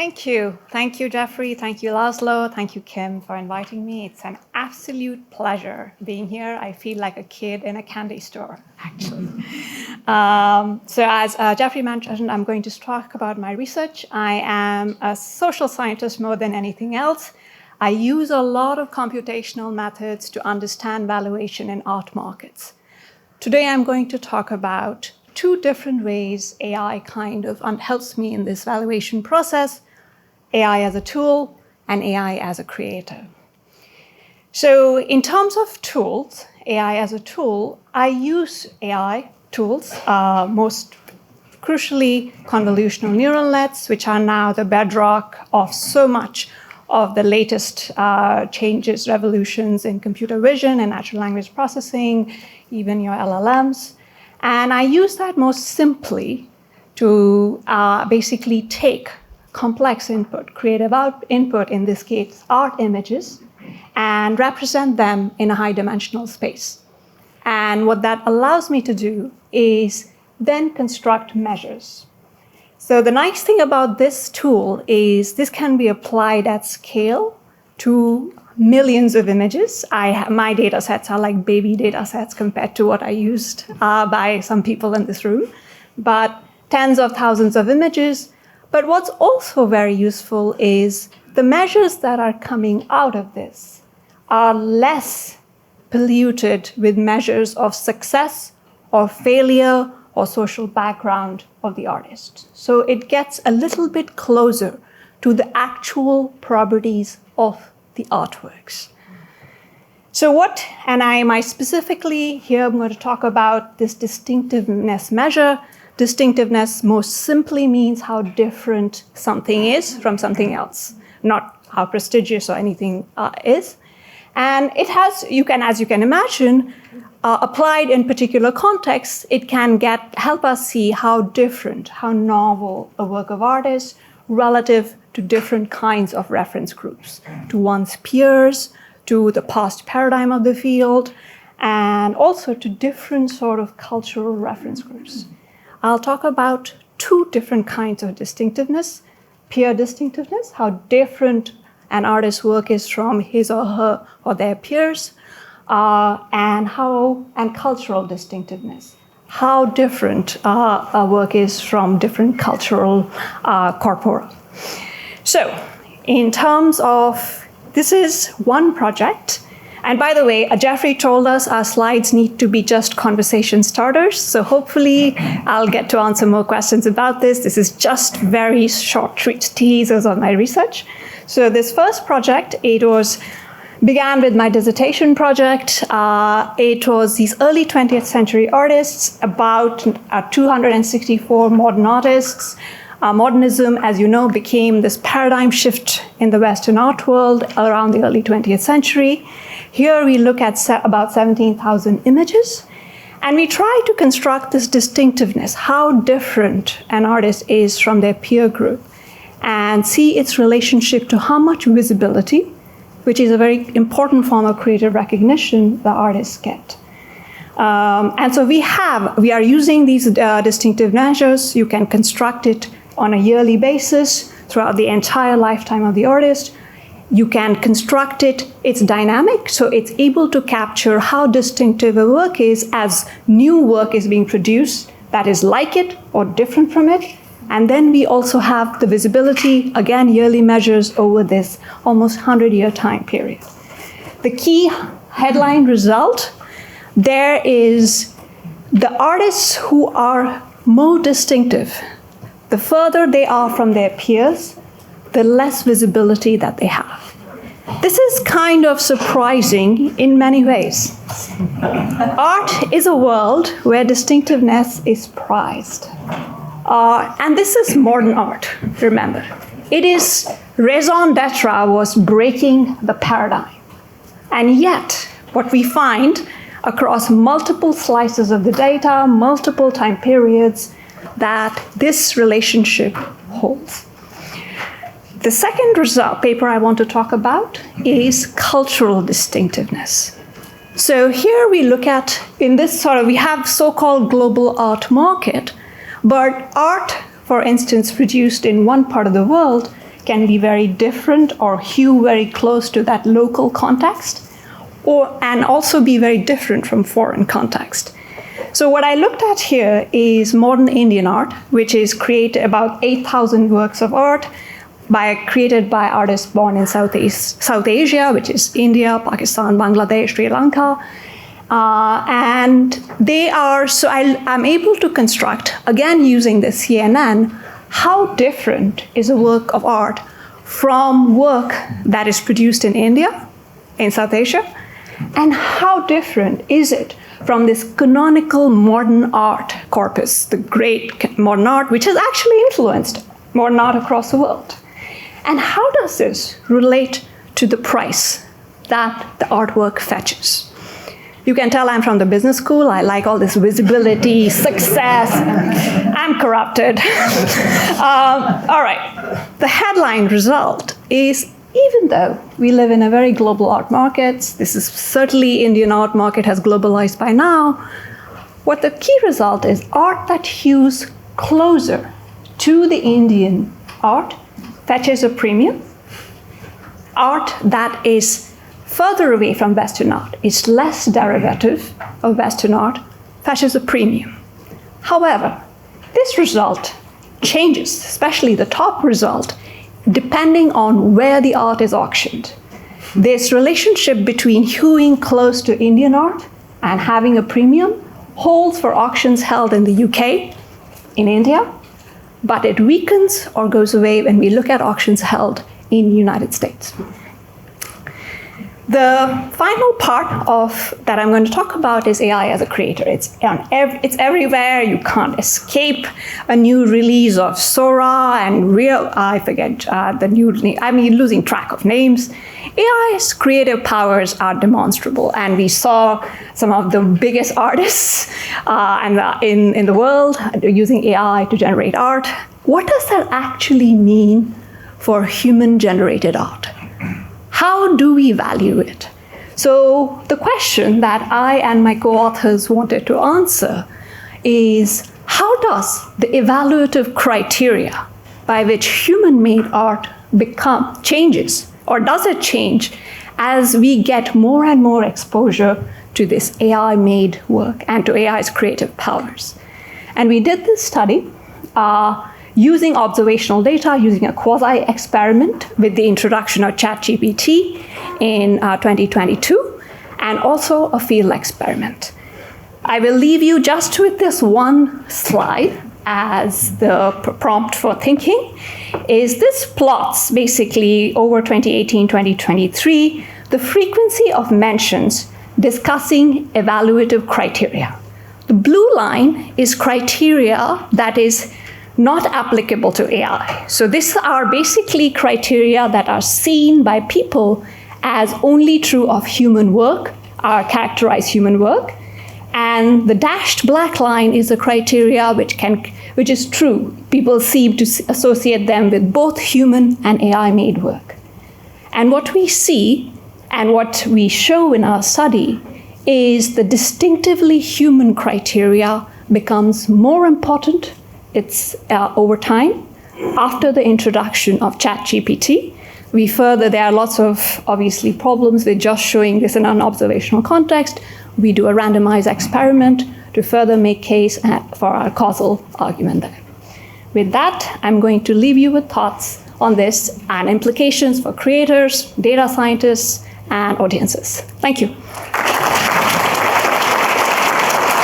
Thank you. Thank you, Jeffrey. Thank you, Laszlo. Thank you, Kim, for inviting me. It's an absolute pleasure being here. I feel like a kid in a candy store, actually. So as Jeffrey mentioned, I'm going to talk about my research. I am a social scientist more than anything else. I use a lot of computational methods to understand valuation in art markets. Today, I'm going to talk about two different ways AI kind of helps me in this valuation process: AI as a tool and AI as a creator. So in terms of tools, AI as a tool, I use AI tools, most crucially convolutional neural nets, which are now the bedrock of so much of the latest changes, revolutions in computer vision and natural language processing, even your LLMs. And I use that most simply to basically take complex input, creative input, in this case, art images, and represent them in a high-dimensional space. And what that allows me to do is then construct measures. So the nice thing about this tool is this can be applied at scale to millions of images. My data sets are like baby data sets compared to what I used by some people in this room, but tens of thousands of images. But what's also very useful is the measures that are coming out of this are less polluted with measures of success or failure or social background of the artist. So it gets a little bit closer to the actual properties of the artworks. So what, and I specifically here, I'm going to talk about this distinctiveness measure. Distinctiveness most simply means how different something is from something else, not how prestigious or anything is. And it has, as you can imagine, applied in particular contexts, it can help us see how different, how novel a work of art is relative to different kinds of reference groups, to one's peers, to the past paradigm of the field, and also to different sort of cultural reference groups. I'll talk about two different kinds of distinctiveness: peer distinctiveness, how different an artist's work is from his or her or their peers, and cultural distinctiveness, how different a work is from different cultural corpora. So in terms of, this is one project. And by the way, Jeffrey told us our slides need to be just conversation starters. So hopefully I'll get to answer more questions about this. This is just very short teasers of my research. So this first project, began with my dissertation project. It was these early 20th century artists, about 264 modern artists. Modernism, as you know, became this paradigm shift in the Western art world around the early 20th century. Here we look at about 17,000 images, and we try to construct this distinctiveness, how different an artist is from their peer group, and see its relationship to how much visibility, which is a very important form of creative recognition, the artists get. And so we are using these distinctive measures. You can construct it on a yearly basis throughout the entire lifetime of the artist. You can construct it, it's dynamic, so it's able to capture how distinctive a work is as new work is being produced that is like it or different from it. And then we also have the visibility, again, yearly measures over this almost 100-year time period. The key headline result there is the artists who are more distinctive, the further they are from their peers, the less visibility that they have. This is kind of surprising in many ways. Art is a world where distinctiveness is prized. And this is modern art, remember. It is raison d'etre was breaking the paradigm. And yet, what we find across multiple slices of the data, multiple time periods, that this relationship holds. The second paper I want to talk about is cultural distinctiveness. So here we look at, we have so-called global art market, but art, for instance, produced in one part of the world can be very different or hew very close to that local context, and also be very different from foreign context. So what I looked at here is modern Indian art, which is created about 8,000 works of art created by artists born in South Asia, which is India, Pakistan, Bangladesh, Sri Lanka. And they are, so I'm able to construct, again using the CNN, how different is a work of art from work that is produced in India, in South Asia, and how different is it from this canonical modern art corpus, the great modern art, which has actually influenced modern art across the world. And how does this relate to the price that the artwork fetches? You can tell I'm from the business school. I like all this visibility, success. I'm corrupted. All right. The headline result is, even though we live in a very global art market, this is certainly Indian art market has globalized by now, what the key result is art that hews closer to the Indian art fetches a premium. Art that is further away from Western art, is less derivative of Western art, fetches a premium. However, this result changes, especially the top result, depending on where the art is auctioned. This relationship between hewing close to Indian art and having a premium holds for auctions held in the UK, in India, but it weakens or goes away when we look at auctions held in the United States. The final part that I'm going to talk about is AI as a creator. It's everywhere. You can't escape a new release of Sora and I forget the new name. I'm losing track of names. AI's creative powers are demonstrable, and we saw some of the biggest artists in the world using AI to generate art. What does that actually mean for human-generated art? How do we value it? So the question that I and my co-authors wanted to answer is, how does the evaluative criteria by which human-made art changes, or does it change as we get more and more exposure to this AI-made work and to AI's creative powers? And we did this study using observational data, using a quasi-experiment with the introduction of ChatGPT in 2022, and also a field experiment. I will leave you just with this one slide as the prompt for thinking. This plots basically over 2018-2023 the frequency of mentions discussing evaluative criteria. The blue line is criteria that is not applicable to AI. So these are basically criteria that are seen by people as only true of human work, characterize human work. And the dashed black line is a criteria which is true. People seem to associate them with both human and AI-made work. And what we see and what we show in our study is the distinctively human criteria becomes more important over time after the introduction of ChatGPT. There are lots of obviously problems with just showing this in an observational context. We do a randomized experiment to further make case for our causal argument there. With that, I'm going to leave you with thoughts on this and implications for creators, data scientists, and audiences. Thank you.